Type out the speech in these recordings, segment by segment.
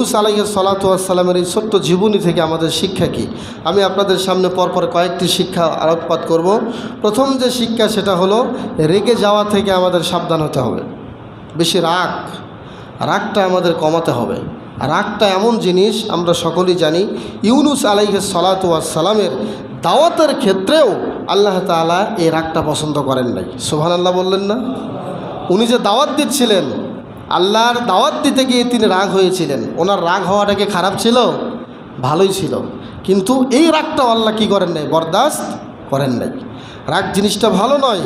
ইউনূস আলাইহিস সালাতু ওয়াস সালামের এই ছোট্ট জীবনী থেকে আমাদের শিক্ষা কি? আমি আপনাদের সামনে পরপর কয়েকটি শিক্ষা আলোকপাত করব। প্রথম যে শিক্ষা সেটা হলো রেগে যাওয়া থেকে আমাদের সাবধান হতে হবে। বেশি রাগটা আমাদের কমাতে হবে। রাগটা এমন জিনিস আমরা সকলেই জানি। ইউনূস আলাইহিস সালাতু ওয়াস সালামের দাওয়াতের ক্ষেত্রেও আল্লাহ তাআলা এই রাগটা পছন্দ করেন নাই। সুবহানাল্লাহ বললেন না? উনি যে দাওয়াত দিচ্ছিলেন, আল্লাহর দাওয়াত দিতে গিয়ে তিনি রাগ হয়েছিলেন। ওনার রাগ হওয়াটা কি খারাপ ছিল? ভালোই ছিল। কিন্তু এই রাগটাও আল্লাহ কি করেন নাই? বরদাস্ত করেন নাই। রাগ জিনিসটা ভালো নয়।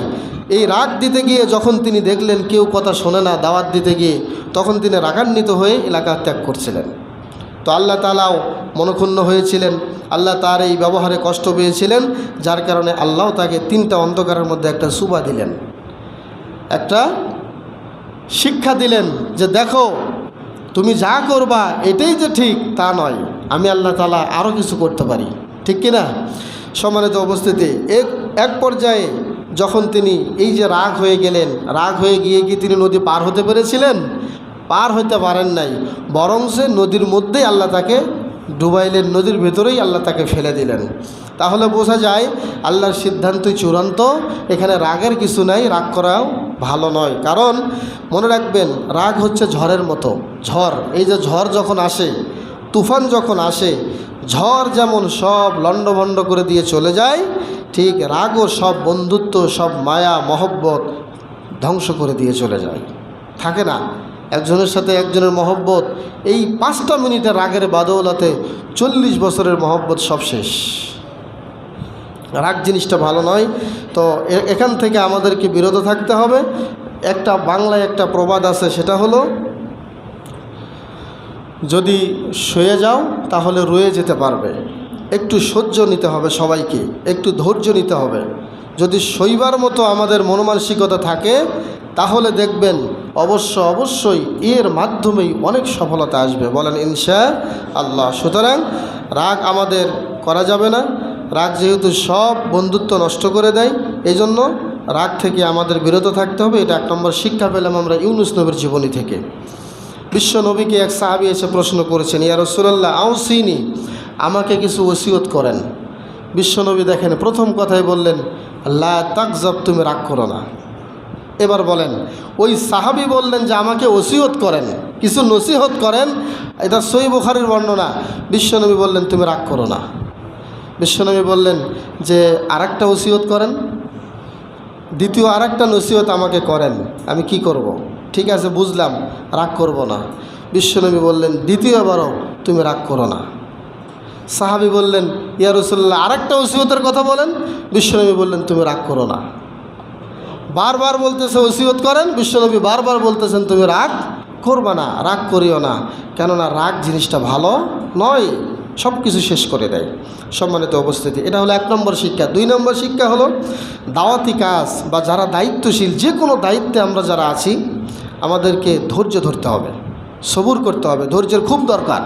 এই রাগ দিতে গিয়ে যখন তিনি দেখলেন কেউ কথা শোনে না দাওয়াত দিতে গিয়ে, তখন তিনি রাগান্বিত হয়ে এলাকা ত্যাগ করছিলেন। তো আল্লাহ তাআলাও মনক্ষুণ্ণ হয়েছিলেন। আল্লাহ তার এই ব্যবহারে কষ্ট পেয়েছিলেন, যার কারণে আল্লাহ তাকে 3টা অন্ধকারের মধ্যে একটা সুবা দিলেন, একটা শিক্ষা দিলেন যে দেখো তুমি যা করবা এটাই যে ঠিক তা নয়, আমি আল্লাহ তাআলা আরও কিছু করতে পারি। ঠিক কিনা? সম্মানিত উপস্থিতি, এক পর্যায়ে যখন তিনি এই যে রাগ হয়ে গেলেন, রাগ হয়ে গিয়ে কি তিনি নদী পার হতে পেরেছিলেন? পার হতে পারেন নাই। বরং সে নদীর মধ্যেই আল্লাহ তাকে ডুবাইলেন, নদীর ভেতরেই আল্লাহ তাকে ফেলে দিলেন। তাহলে বোঝা যায় আল্লাহর সিদ্ধান্তই চূড়ান্ত। এখানে রাগের কিছু নাই, রাগ করাও ভালো নয়। কারণ মনে রাখবেন, রাগ হচ্ছে ঝড়ের মতো। ঝড়, এই যে ঝড় যখন আসে, তুফান যখন আসে, ঝড় যেমন সব লণ্ডভণ্ড করে দিয়ে চলে যায়, ঠিক রাগও সব বন্ধুত্ব, সব মায়া মহব্বত ধ্বংস করে দিয়ে চলে যায়। থাকে না একজনের সাথে একজনের মহব্বত, এই 5টা মিনিটের রাগের বাদৌলাতে 40 বছরের মহব্বত সব শেষ। রাগ জিনিসটা ভালো নয়। তো এখান থেকে আমাদেরকে বিরত থাকতে হবে। একটা বাংলায় একটা প্রবাদ আছে, সেটা হলো যদি শুয়ে যাও তাহলে রয়ে যেতে পারবে। একটু সহ্য নিতে হবে, সবাইকে একটু ধৈর্য নিতে হবে। যদি শৈবার মতো আমাদের মনমানসিকতা থাকে তাহলে দেখবেন অবশ্যই এর মাধ্যমেই অনেক সফলতা আসবে। বলেন ইনশাআল্লাহ। সুতরাং রাগ আমাদের করা যাবে না। রাগ যেহেতু সব বন্ধুত্ব নষ্ট করে দেয়, এই জন্য রাগ থেকে আমাদের বিরত থাকতে হবে। এটা 1 নম্বর শিক্ষা পেলাম আমরা ইউনূস নবীর জীবনী থেকে। বিশ্ব নবীকে এক সাহাবী এসে প্রশ্ন করেছেন, ইয়া রাসূলুল্লাহ আউসিনি, আমাকে কিছু ওসিয়ত করেন। বিশ্বনবী দেখেন প্রথম কথাই বললেন, লা তাকজাব, তুমি রাগ করো না। এবার বলেন, ওই সাহাবী বললেন যে আমাকে ওসিয়ত করেন, কিছু নসিহত করেন। এটা সহিহ বুখারীর বর্ণনা। বিশ্বনবী বললেন তুমি রাগ করো না। বিশ্বনবী বললেন যে আরেকটা ওসিয়ত করেন, দ্বিতীয় আরেকটা নসিহত আমাকে করেন। আমি কি করব? ঠিক আছে বুঝলাম, রাগ করব না। বিশ্বনবী বললেন দ্বিতীয়বারও তুমি রাগ করো না। সাহাবী বললেন, ইয়া রাসূলুল্লাহ আরেকটা ওসিয়তের কথা বলেন। বিশ্বনবী বললেন তুমি রাগ করো না। বারবার বলতেছে ওসিয়ত করেন, বিশ্বনবী বারবার বলতেছেন তুমি রাগ করবা না, রাগ করিও না। কেননা রাগ জিনিসটা ভালো নয়, সব কিছু শেষ করে দেয়। সম্মানিত উপস্থিতি, এটা হলো 1 নম্বর শিক্ষা। 2 নম্বর শিক্ষা হলো দাওয়াতি কাজ বা যারা দায়িত্বশীল, যে কোনো দায়িত্বে আমরা যারা আছি, আমাদেরকে ধৈর্য ধরতে হবে, সবুর করতে হবে। ধৈর্যের খুব দরকার।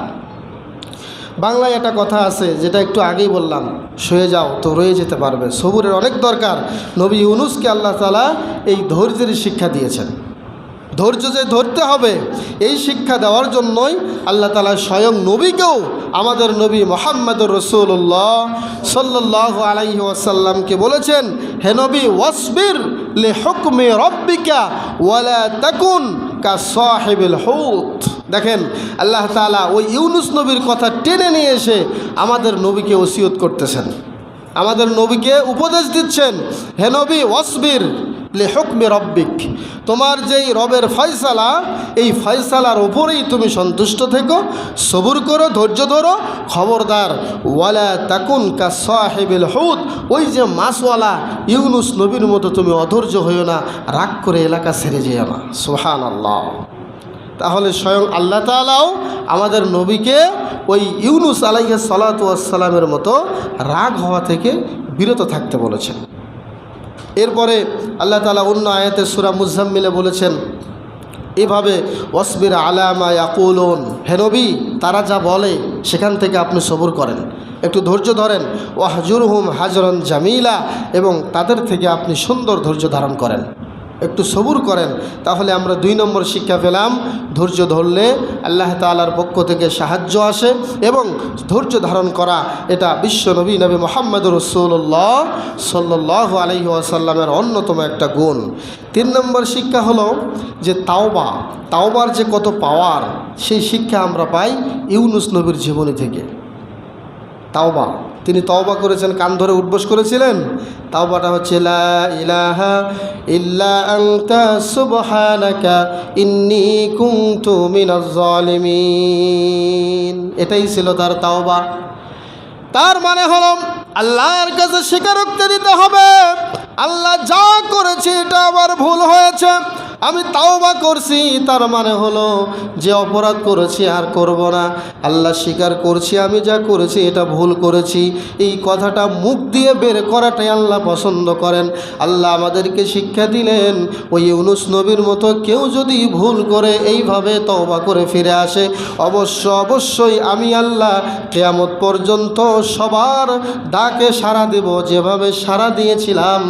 বাংলায় একটা কথা আছে, যেটা একটু আগেই বললাম, শুয়ে যাও তো রয়ে যেতে পারবে। সবুরের অনেক দরকার। নবী ইউনূসকে আল্লাহ তাআলা এই ধৈর্যের শিক্ষা দিয়েছেন। ধৈর্য যে ধরতে হবে, এই শিক্ষা দেওয়ার জন্যই আল্লাহ তাআলা স্বয়ং নবীকেও, আমাদের নবী মুহাম্মদুর রাসূলুল্লাহ সাল্লাল্লাহু আলাইহি ওয়াসাল্লামকে বলেছেন, হে নবী ওয়াসবির লিহুকমি রাব্বিকা ওয়ালা তাকুন কাসাহিবিল হুত। দেখেন আল্লাহ তাআলা ওই ইউনূস নবীর কথা টেনে নিয়ে এসে আমাদের নবীকে ওসিয়ত করতেছেন, আমাদের নবীকে উপদেশ দিচ্ছেন, হে নবী ওয়াসবির লিহুকমি রাব্বিক, তোমার যেই রবের ফয়সালা, এই ফয়সালার উপরেই তুমি সন্তুষ্ট থেকো, সবুর করো, ধৈর্য ধরো। খবরদার ওয়ালা তাকুন কাসাহিবিল হুত, ওই যে মাছওয়ালা ইউনূস নবীর মতো তুমি অধৈর্য হইও না, রাগ করে এলাকা ছেড়ে যেও না। সুবহানাল্লাহ। তাহলে স্বয়ং আল্লাহ তাআলাও আমাদের নবীকে ওই ইউনূস আলাইহিস সালাতু ওয়াস সালামের মতো রাগ হওয়া থেকে বিরত থাকতে বলেছেন। এরপরে আল্লাহ তাআলা অন্য আয়াতে সূরা মুজাম্মিলে বলেছেন এভাবে, ওয়াসবির আলা মা ইয়াকুলুন, হে নবী তারা যা বলে সেখান থেকে আপনি সবুর করেন, একটু ধৈর্য ধরেন। ওয়াহজুরহুম হাজরান জামিলা, এবং তাদের থেকে আপনি সুন্দর ধৈর্য ধারণ করেন। একটু সবুর করেন। তাহলে আমরা 2 নম্বর শিক্ষা পেলাম, ধৈর্য ধরলে আল্লাহ তাআলার পক্ষ থেকে সাহায্য আসে এবং ধৈর্য ধারণ করা এটা বিশ্ব নবী মুহাম্মদুর রাসূলুল্লাহ সাল্লাল্লাহু আলাইহি ওয়াসাল্লামের অন্যতম একটা গুণ। 3 নম্বর শিক্ষা হলো যে তাওবার যে কত পাওয়ার, সেই শিক্ষা আমরা পাই ইউনুস নবীর জীবনী থেকে। তাওবা, তিনি তওবা করেছেন, কান ধরে উঠবোস করেছিলেন। তাওবাটা হচ্ছে লা ইলাহা ইল্লা আনতা সুবহানাকা ইন্নী কুনতু মিনাজ জালিমিন, এটাই ছিল তার তাওবা। তার মানে হলো আল্লাহর কাছে স্বীকারোক্তি দিতে হবে, আল্লাহ যা করেছে এটা আমার ভুল হয়েছে, আমি তাওবা করছি। তার মানে হলো যে অপরাধ করেছি আর করব না, আল্লাহ স্বীকার করছি আমি যা করেছি এটা ভুল করেছি। এই কথাটা মুখ দিয়ে বের করাটাই আল্লাহ পছন্দ করেন। আল্লাহ আমাদেরকে শিক্ষা দিলেন, ওই ইউনুস নবীর মতো কেউ যদি ভুল করে এইভাবে তওবা করে ফিরে আসে, অবশ্যই আমি আল্লাহ কিয়ামত পর্যন্ত সবার ডাকে সাড়া দেব, যেভাবে সাড়া দিয়েছিলাম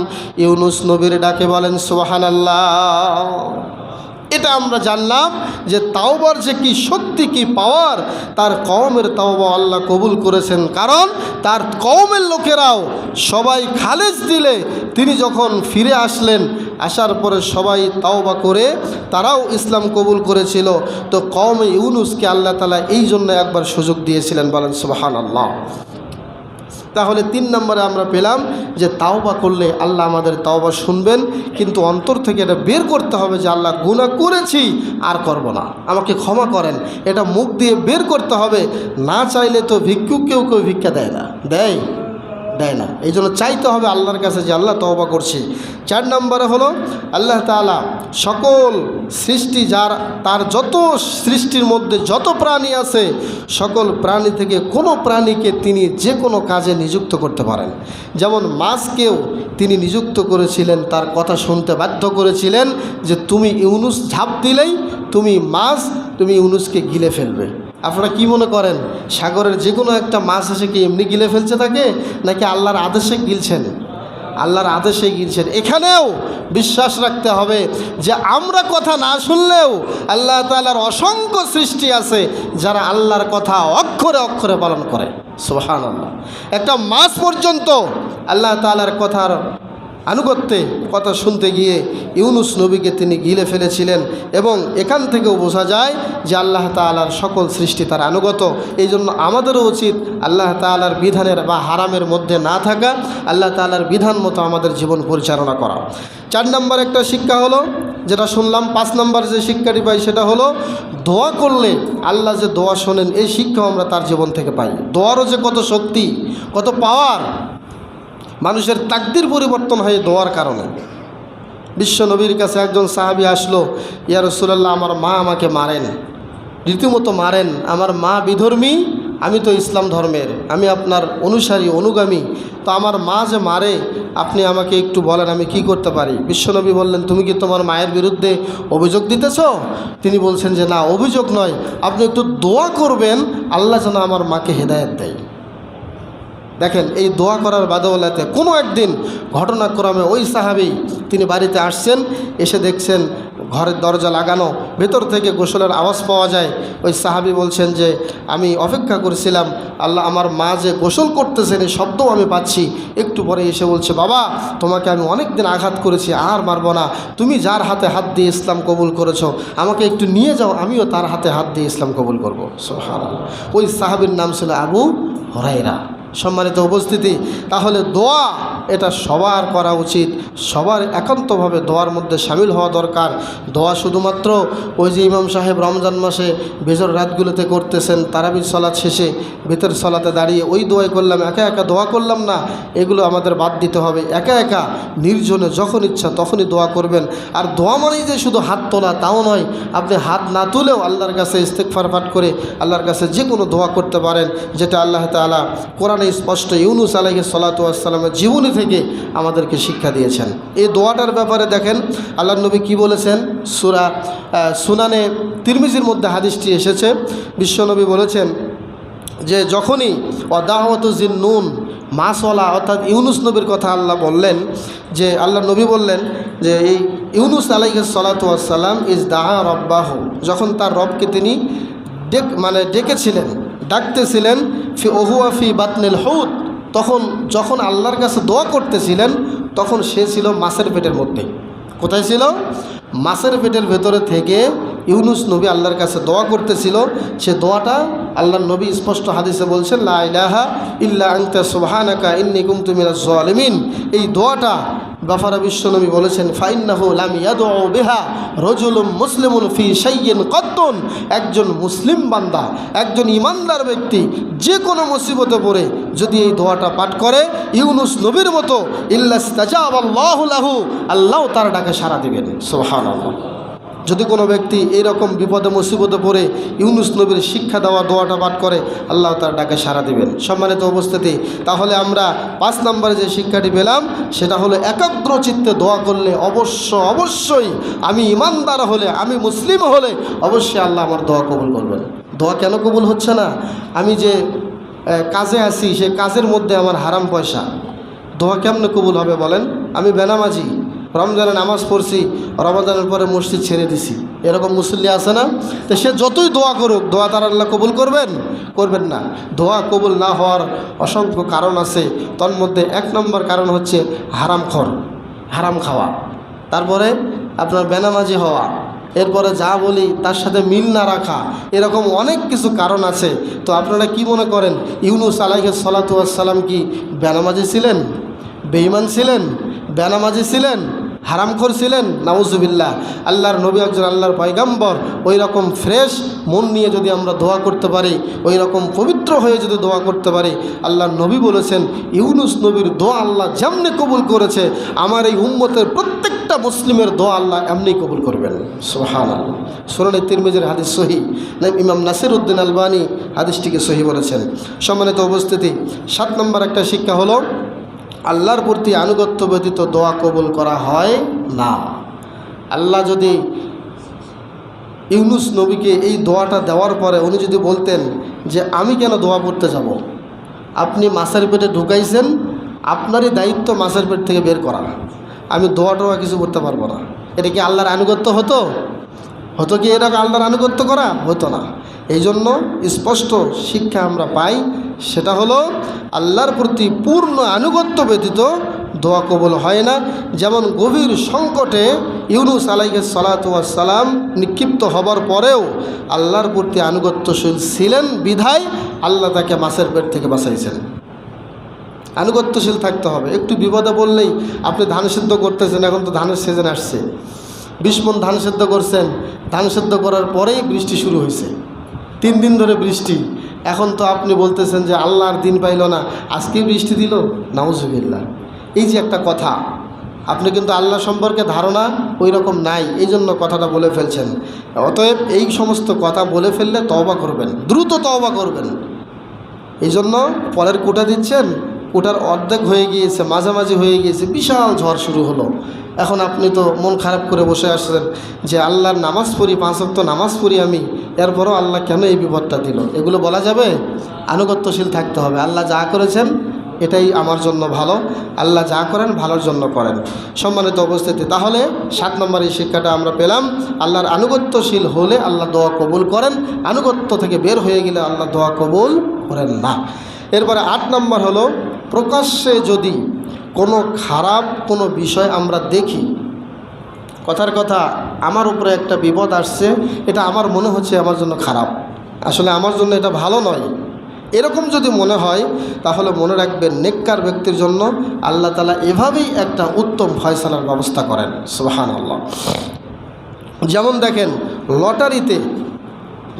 ইউনুস নবীর ডাকে। বলেন সুবহানাল্লাহ। এটা আমরা জানলাম যে তাওবার যে কি শক্তি, কি পাওয়ার। তার কওমের তাওবা আল্লাহ কবুল করেছেন, কারণ তার কওমের লোকেরাও সবাই খালেজ দিলে তিনি যখন ফিরে আসলেন, আসার পরে সবাই তাওবা করে তারাও ইসলাম কবুল করেছিল। তো কওমে ইউনুসকে আল্লাহ তাআলা এই জন্য একবার সুযোগ দিয়েছিলেন। বলেন সুবহানাল্লাহ। তাহলে 3 নম্বরে আমরা পেলাম যে তাওবা করলে আল্লাহ আমাদের তাওবা শুনবেন, কিন্তু অন্তর থেকে এটা বের করতে হবে যে আল্লাহ গুনাহ করেছি আর করব না, আমাকে ক্ষমা করেন, এটা মুখ দিয়ে বের করতে হবে। না চাইলে তো ভিক্ষুক কেউ ভিক্ষা দেয় না, দেয় না। এই জন্য চাইতে হবে আল্লাহর কাছে যে আল্লাহ তওবা করছি। 4 নম্বরে হলো আল্লাহ তাআলা সকল সৃষ্টি, তার যত সৃষ্টির মধ্যে যত প্রাণী আছে, সকল প্রাণী থেকে কোনো প্রাণীকে তিনি যে কোনো কাজে নিযুক্ত করতে পারেন। যেমন মাছকেও তিনি নিযুক্ত করেছিলেন, তার কথা শুনতে বাধ্য করেছিলেন যে তুমি ইউনুস ঝাঁপ দিলেই তুমি ইউনুসকে গিলে ফেলবে। আপনারা কি মনে করেন সাগরের যে কোনো একটা মাছ এসে কি এমনি গিলে ফেলছে তাকে, নাকি আল্লাহর আদেশে গিলছেন? আল্লাহর আদেশে গিলছেন। এখানেও বিশ্বাস রাখতে হবে যে আমরা কথা না শুনলেও আল্লাহ তাআলার অসংখ্য সৃষ্টি আছে যারা আল্লাহর কথা অক্ষরে অক্ষরে পালন করে। সুবহানাল্লাহ। একটা মাছ পর্যন্ত আল্লাহ তাআলার কথার আনুগত্যে কথা শুনতে গিয়ে ইউনুস নবীকে তিনি গিলে ফেলেছিলেন। এবং এখান থেকেও বোঝা যায় যে আল্লাহ তাআলার সকল সৃষ্টি তার আনুগত। এই জন্য আমাদেরও উচিত আল্লাহ তাআলার বিধানের বা হারামের মধ্যে না থাকা, আল্লাহ তাআলার বিধান মতো আমাদের জীবন পরিচালনা করা। 4 নম্বর একটা শিক্ষা হলো যেটা শুনলাম। 5 নম্বর যে শিক্ষাটি পাই সেটা হলো দোয়া করলে আল্লাহ যে দোয়া শোনেন, এই শিক্ষা আমরা তার জীবন থেকে পাই। দোয়ারও যে কত শক্তি, কত পাওয়ার। মানুষের তাকদির পরিবর্তন হয় দোয়ার কারণে। বিশ্ব নবীর কাছে একজন সাহাবী আসলো, ইয়া রাসূলুল্লাহ, আমার মা আমাকে মারেন, রীতিমতো মারেন, আমার মা বিধর্মী, আমি তো ইসলাম ধর্মের, আমি আপনার অনুসারী অনুগামী, তো আমার মা যে মারে, আপনি আমাকে একটু বলেন আমি কি করতে পারি। বিশ্বনবী বললেন, তুমি কি তোমার মায়ের বিরুদ্ধে অভিযোগ দিতেছ? তিনি বলছেন যে না, অভিযোগ নয়, আপনি একটু দোয়া করবেন আল্লাহ যেন আমার মাকে হেদায়েত দেয়। দেখেন এই দোয়া করার বাদৌলাতে কোনো একদিন ঘটনাক্রমে ওই সাহাবী তিনি বাড়িতে আসছেন, এসে দেখছেন ঘরের দরজা লাগানো, ভেতর থেকে গোসলের আওয়াজ পাওয়া যায়। ওই সাহাবী বলছেন যে আমি অপেক্ষা করছিলাম, আল্লাহ আমার মা যে গোসল করতেছেন এই শব্দও আমি পাচ্ছি। একটু পরে এসে বলছে, বাবা তোমাকে আমি অনেক দিন আঘাত করেছি, আর মারবো না, তুমি যার হাতে হাত দিয়ে ইসলাম কবুল করেছো আমাকে একটু নিয়ে যাও, আমিও তার হাতে হাত দিয়ে ইসলাম কবুল করবো। সুবহানাল্লাহ। ওই সাহাবীর নাম ছিল আবু হুরায়রা। সম্মানিত উপস্থিতি, তাহলে দোয়া এটা সবার করা উচিত, সবার একান্তভাবে দোয়ার মধ্যে সামিল হওয়া দরকার। দোয়া শুধুমাত্র ওই যে ইমাম সাহেব রমজান মাসে বেজর রাতগুলোতে করতেছেন, তারাবির সালাত শেষে বেতের সালাতে দাঁড়িয়ে ওই দোয়াই করলাম, একা একা দোয়া করলাম না, এগুলো আমাদের বাদ দিতে হবে। একা একা নির্জনে যখন ইচ্ছা তখনই দোয়া করবেন। আর দোয়া মানেই যে শুধু হাত তোলা তাও নয়, আপনি হাত না তুলেও আল্লাহর কাছে ইস্তেগফার পাঠ করে আল্লাহর কাছে যে কোনো দোয়া করতে পারেন, যেটা আল্লাহ তাআলা কোরআনে স্পষ্ট ইউনুস আলাইহিস সালাতু ওয়াস সালামের জীবনী থেকে আমাদেরকে শিক্ষা দিয়েছেন। এই দোয়াটার ব্যাপারে দেখেন আল্লাহর নবী কি বলেছেন। সুনানে তিরমিজির মধ্যে হাদিসটি এসেছে। বিশ্বনবী বলেছেন যে যখনই ওয়াদাওয়াতু জিন্নুন, মাছওয়ালা অর্থাৎ ইউনুস নবীর কথা আল্লাহ বললেন, যে আল্লাহ নবী বললেন যে এই ইউনুস আলাইহিস সালাতু ওয়াস সালাম ইজ দাআ রাব্বাহু, যখন তার রবকে তিনি ডেকেছিলেন, ডাকতেছিলেন, ফি ওহুয়া ফি বাতনিল হুত, তখন যখন আল্লাহর কাছে দোয়া করতেছিলেন তখন সে ছিল মাছের পেটের মধ্যে। কোথায় ছিল? মাছের পেটের ভেতরে থেকে ইউনুস নবী আল্লাহর কাছে দোয়া করতেছিল। সে দোয়াটা আল্লাহর নবী স্পষ্ট হাদিসে বলছেন, লা ইলাহা ইল্লা আনতা সুবহানাকা ইন্নী কুনতু মিনাজ জালিমিন। এই দোয়াটা বাফারা বিশ্বনবী বলেছেন, ফাইন্নাহু লাম ইয়াদউ বিহা রাজুলুম মুসলিমুন ফি শাইইন কত্তুন। একজন মুসলিম বান্দা, একজন ইমানদার ব্যক্তি যে কোনো মুসিবতে পড়ে যদি এই দোয়াটা পাঠ করে ইউনুস নবীর মতো, ইল্লাস্তাজাবাল্লাহু লাহু, আল্লাহ তার ডাকে সাড়া দিবেন। সুবহানাল্লাহ। যদি কোনো ব্যক্তি এইরকম বিপদে মুসিবতে পড়ে ইউনুস নবীর শিক্ষা দেওয়া দোয়াটা পাঠ করে, আল্লাহ তার ডাকে সাড়া দিবেন। সম্মানিত উপস্থিতি, তাহলে আমরা 5 নম্বরে যে শিক্ষাটি পেলাম সেটা হলো একাগ্র চিত্তে দোয়া করলে অবশ্যই আমি ইমানদার হলে, আমি মুসলিম হলে অবশ্যই আল্লাহ আমার দোয়া কবুল করবেন। দোয়া কেন কবুল হচ্ছে না? আমি যে কাজে আছি সে কাজের মধ্যে আমার হারাম পয়সা, দোয়া কেমনে কবুল হবে বলেন? আমি বেনামাজি, রমজানে নামাজ পড়ছি, রমজানের পরে মসজিদ ছেড়ে দিছি, এরকম মুসল্লি আছে না? তো সে যতই দোয়া করুক, দোয়া তার আল্লাহ কবুল করবেন না। দোয়া কবুল না হওয়ার অসংখ্য কারণ আছে। তার মধ্যে 1 নম্বর কারণ হচ্ছে হারাম খাওয়া, তারপরে আপনার বেনামাজি হওয়া, এরপরে যা বলি তার সাথে মিল না রাখা, এরকম অনেক কিছু কারণ আছে। তো আপনারা কি মনে করেন ইউনুস আলাইহিস সালাতু ওয়াস সালাম কি বেনামাজি ছিলেন, বেঈমান ছিলেন, বেনামাজি ছিলেন, হারামখোর ছিলেন? নাউজুবিল্লাহ। আল্লাহর নবী একজন আল্লাহর পয়গম্বর, ওই রকম ফ্রেশ মন নিয়ে যদি আমরা দোয়া করতে পারি, ওই রকম পবিত্র হয়ে যদি দোয়া করতে পারি, আল্লাহর নবী বলেছেন ইউনুস নবীর দোয়া আল্লাহ যেমনি কবুল করেছে আমার এই উম্মতের প্রত্যেকটা মুসলিমের দোয়া আল্লাহ এমনি কবুল করবেন। সুবহানাল্লাহ। সুনানে তিরমিজির হাদিস সহিহ, ইমাম নাসিরউদ্দিন আলবানী হাদিসটিকে সহিহ বলেছেন। সম্মানিত উপস্থিতি, 7 নম্বর একটা শিক্ষা হলো আল্লাহর প্রতি আনুগত্য ব্যতীত দোয়া কবুল করা হয় না। আল্লাহ যদি ইউনুস নবীকে এই দোয়াটা দেওয়ার পরে উনি যদি বলতেন যে আমি কেন দোয়া করতে যাব, আপনি মাছের পেটে ঢুকাইছেন, আপনারই দায়িত্ব মাছের পেট থেকে বের করা, আমি দোয়া কিছু করতে পারবো না, এটা কি আল্লাহর আনুগত্য হতো কি? এটা আল্লাহর আনুগত্য করা হতো না। এই জন্য স্পষ্ট শিক্ষা আমরা পাই, সেটা হলো আল্লাহর প্রতি পূর্ণ আনুগত্য ব্যতীত দোয়া কবুল হয় না। যেমন গভীর সংকটে ইউনুস আলাইহিস সালাতু ওয়াস সালাম নিক্ষিপ্ত হবার পরেও আল্লাহর প্রতি আনুগত্যশীল ছিলেন বিধায় আল্লাহ তাকে মাছের পেট থেকে বাঁচাইছেন। আনুগত্যশীল থাকতে হবে। একটু বিপদে বললেই, আপনি ধান সিদ্ধ করতেছেন, এখন তো ধানের সিজন আসছে, 20 মণ ধান সিদ্ধ করছেন, ধান সিদ্ধ করার পরেই বৃষ্টি শুরু হয়েছে, 3 দিন ধরে বৃষ্টি। এখন তো আপনি বলতেছেন যে আল্লাহর দিন পাইল না, আজকেই বৃষ্টি দিল, নাউজুবিল্লাহ। এই যে একটা কথা, আপনি কিন্তু আল্লাহ সম্পর্কে ধারণা ওই রকম নাই, এই জন্য কথাটা বলে ফেলছেন। অতএব এই সমস্ত কথা বলে ফেললে তওবা করবেন, দ্রুত তওবা করবেন। এই জন্য ফলের কোটা দিচ্ছেন, কোটার অর্ধেক হয়ে গিয়েছে, মাঝামাঝি হয়ে গিয়েছে, বিশাল ঝড় শুরু হলো। এখন আপনি তো মন খারাপ করে বসে আসছেন যে আল্লাহর নামাজ পড়ি, 5 ওয়াক্ত নামাজ পড়ি আমি, এরপরও আল্লাহ কেন এই বিপদটা দিল? এগুলো বলা যাবে? আনুগত্যশীল থাকতে হবে। আল্লাহ যা করেছেন এটাই আমার জন্য ভালো, আল্লাহ যা করেন ভালোর জন্য করেন। সম্মানিত উপস্থিতি, তাহলে 7 নম্বর এই শিক্ষাটা আমরা পেলাম, আল্লাহর আনুগত্যশীল হলে আল্লাহ দোয়া কবুল করেন, আনুগত্য থেকে বের হয়ে গেলে আল্লাহ দোয়া কবুল করেন না। এরপরে 8 নম্বর হলো, প্রকাশ্যে যদি কোনো খারাপ কোনো বিষয় আমরা দেখি, কথার কথা আমার উপরে একটা বিপদ আসছে, এটা আমার মনে হচ্ছে আমার জন্য খারাপ, আসলে আমার জন্য এটা ভালো নয়, এরকম যদি মনে হয় তাহলে মনে রাখবেন নেককার ব্যক্তির জন্য আল্লাহ তাআলা এভাবেই একটা উত্তম ফয়সালার ব্যবস্থা করেন। সুবহানাল্লাহ। যেমন দেখেন, লটারিতে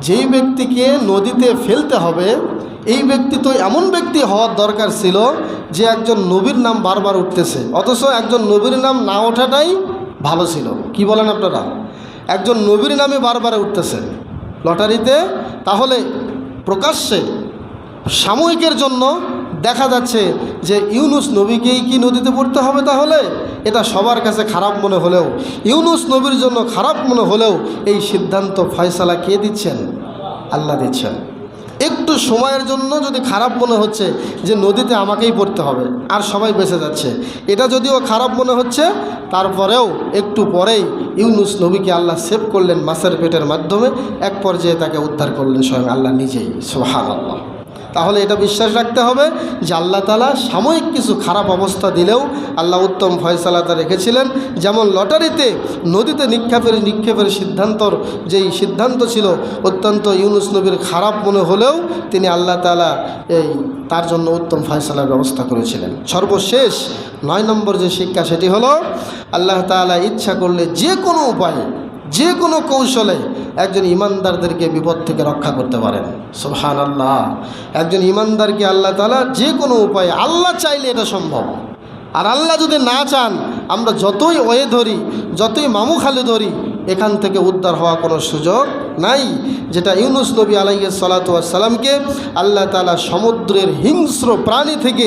যেই ব্যক্তিকে নদীতে ফেলতে হবে, এই ব্যক্তি তো এমন ব্যক্তি হওয়ার দরকার ছিল যে একজন নবীর নাম বারবার উঠতেছে, অথচ একজন নবীর নাম না ওঠাটাই ভালো ছিল। কি বলেন আপনারা? একজন নবীর নামে বারবার উঠতেছে লটারিতে, তাহলে প্রকাশ্যে সাময়িকের জন্য দেখা যাচ্ছে যে ইউনুস নবীকেই কি নদীতে পড়তে হবে, তাহলে এটা সবার কাছে খারাপ মনে হলেও, ইউনুস নবীর জন্য খারাপ মনে হলেও এই সিদ্ধান্ত ফয়সালা কে দিচ্ছেন? আল্লাহ দিচ্ছেন। একটু সময়ের জন্য যদি খারাপ মনে হচ্ছে যে নদীতে আমাকেই পড়তে হবে আর সবাই বেঁচে যাচ্ছে, এটা যদিও খারাপ মনে হচ্ছে, তারপরেও একটু পরেই ইউনুস নবীকে আল্লাহ সেভ করলেন মাছের পেটের মাধ্যমে, এক পর্যায়ে তাকে উদ্ধার করলেন স্বয়ং আল্লাহ নিজেই। সুবহানাল্লাহ। তাহলে এটা বিশ্বাস রাখতে হবে যে আল্লাহ তাআলা সাময়িক কিছু খারাপ অবস্থা দিলেও আল্লাহ উত্তম ফয়সালাটা রেখেছিলেন। যেমন লটারিতে নদীতে নিক্ষেপের যেই সিদ্ধান্ত ছিল অত্যন্ত ইউনুস নবীর খারাপ মনে হলেও তিনি আল্লাহ তাআলা তার জন্য উত্তম ফয়সালার ব্যবস্থা করেছিলেন। সর্বশেষ 9 নম্বর যে শিক্ষা সেটি হলো আল্লাহ তাআলা ইচ্ছা করলে যে কোনো উপায়ে যে কোনো কৌশলে একজন ইমানদারদেরকে বিপদ থেকে রক্ষা করতে পারেন। সুবহানাল্লাহ। একজন ইমানদারকে আল্লাহ তাআলা যে কোনো উপায়ে, আল্লাহ চাইলে এটা সম্ভব, আর আল্লাহ যদি না চান আমরা যতই ওয়ে ধরি, যতই মামু খালি ধরি, এখান থেকে উদ্ধার হওয়া কোনো সুযোগ নাই। যেটা ইউনুস নবী আলাইহিস সালাতু ওয়াস সালামকে আল্লাহ তাআলা সমুদ্রের হিংস্র প্রাণী থেকে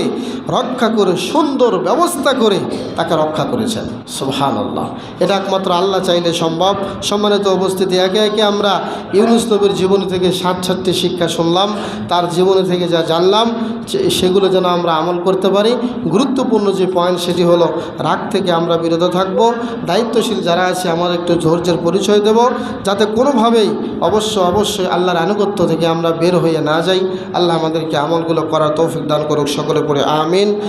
রক্ষা করে সুন্দর ব্যবস্থা করে তাকে রক্ষা করেছেন। সুবহানাল্লাহ। এটা একমাত্র আল্লাহ চাইলে সম্ভব। সম্মানিত উপস্থিতি, একে একে আমরা ইউনুস নবীর জীবনী থেকে 60টি শিক্ষা শুনলাম, তার জীবনী থেকে যা জানলাম সেগুলো যেন আমরা আমল করতে পারি। গুরুত্বপূর্ণ যে পয়েন্ট সেটি হলো রাগ থেকে আমরা বিরত থাকব। দায়িত্বশীল যারা আছে আমার একটু ধৈর্যের পরিচয় দেব, যাতে কোনোভাবেই অবশ্যই আল্লাহর আনুগত্য থেকে আমরা বের হয়ে না যাই। আল্লাহ আমাদেরকে আমলগুলো করার তৌফিক দান করুক। সকলে পড়ে আমিন।